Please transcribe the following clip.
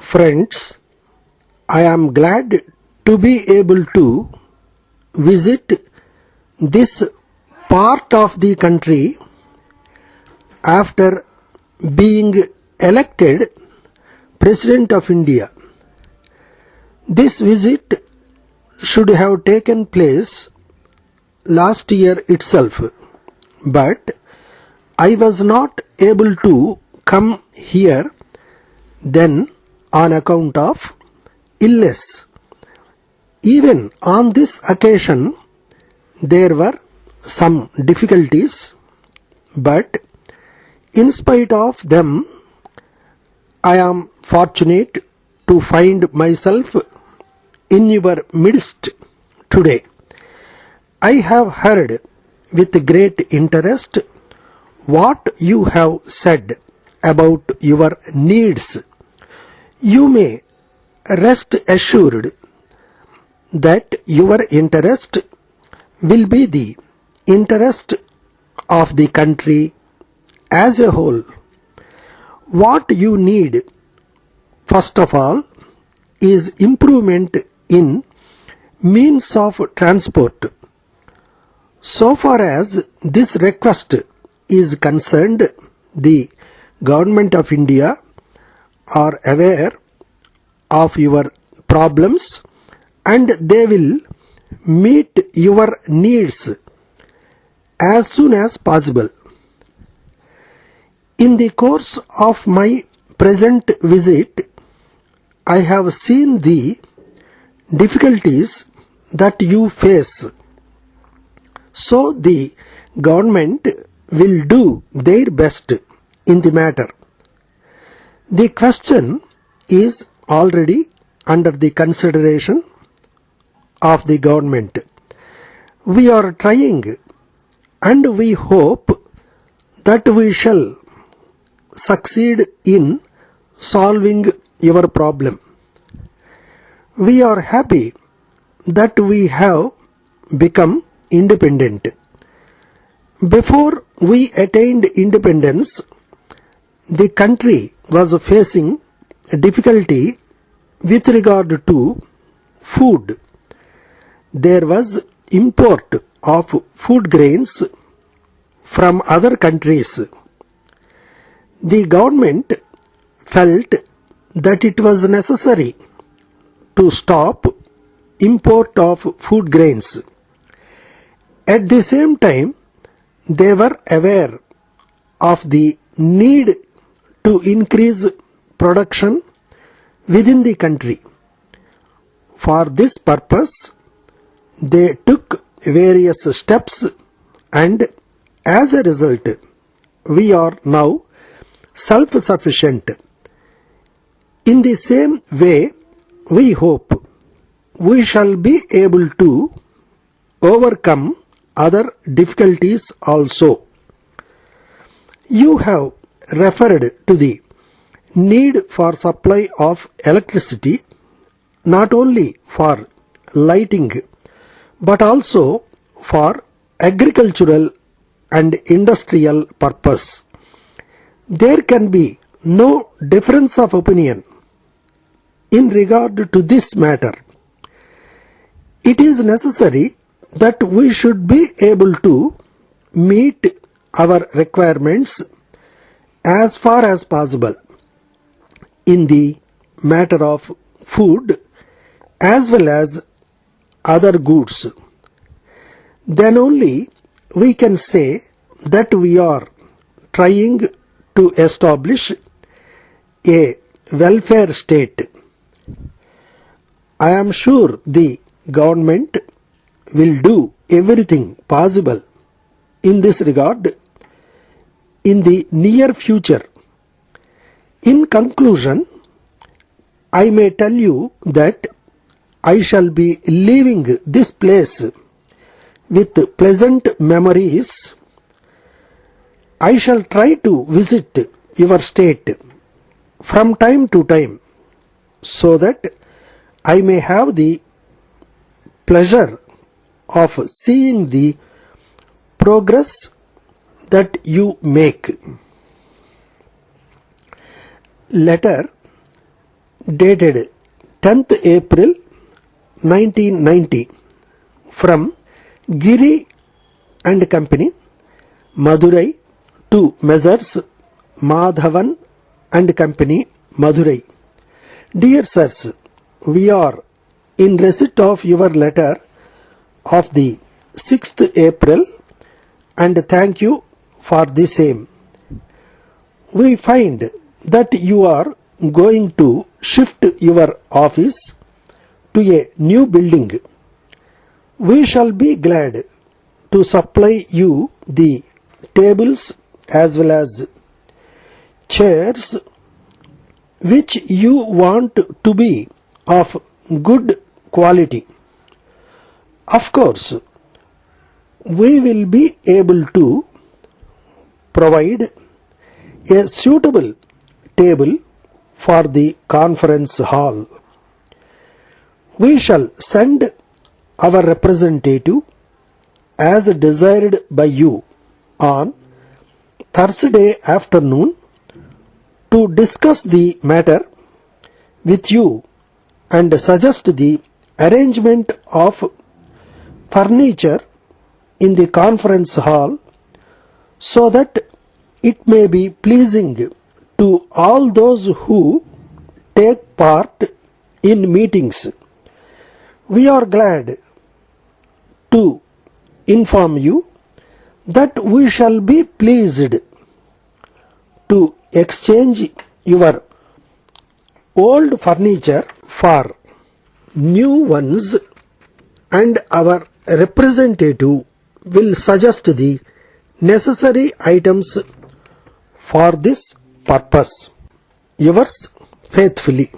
Friends, I am glad to be able to visit this part of the country after being elected President of India. This visit should have taken place last year itself, but I was not able to come here then on account of illness. Even on this occasion there were some difficulties, but in spite of them I am fortunate to find myself in your midst today. I have heard with great interest what you have said about your needs. You may rest assured that your interest will be the interest of the country as a whole. What you need, first of all, is improvement in means of transport. So far as this request is concerned, the Government of India are aware of your problems and they will meet your needs as soon as possible. In the course of my present visit, I have seen the difficulties that you face. So the government will do their best in the matter. The question is already under the consideration of the government. We are trying and we hope that we shall succeed in solving your problem. We are happy that we have become independent. Before we attained independence, the country was facing difficulty with regard to food. There was import of food grains from other countries. The government felt that it was necessary to stop import of food grains. At the same time, they were aware of the need to increase production within the country. For this purpose, they took various steps and as a result, we are now self-sufficient. In the same way, we hope we shall be able to overcome other difficulties also. You have referred to the need for supply of electricity not only for lighting but also for agricultural and industrial purpose. There can be no difference of opinion in regard to this matter. It is necessary that we should be able to meet our requirements as far as possible in the matter of food as well as other goods. Then only we can say that we are trying to establish a welfare state. I am sure the government will do everything possible in this regard in the near future. In conclusion, I may tell you that I shall be leaving this place with pleasant memories. I shall try to visit your state from time to time so that I may have the pleasure of seeing the progress that you make. Letter dated 10th April 1990 from Giri and Company, Madurai to Messrs. Madhavan and Company, Madurai. Dear sirs, we are in receipt of your letter of the 6th April and thank you for the same. We find that you are going to shift your office to a new building. We shall be glad to supply you the tables as well as chairs which you want to be of good quality. Of course, we will be able to provide a suitable table for the conference hall. We shall send our representative as desired by you on Thursday afternoon to discuss the matter with you and suggest the arrangement of furniture in the conference hall so that it may be pleasing to all those who take part in meetings. We are glad to inform you that we shall be pleased to exchange your old furniture for new ones, and our representative will suggest the necessary items for this purpose. Yours faithfully.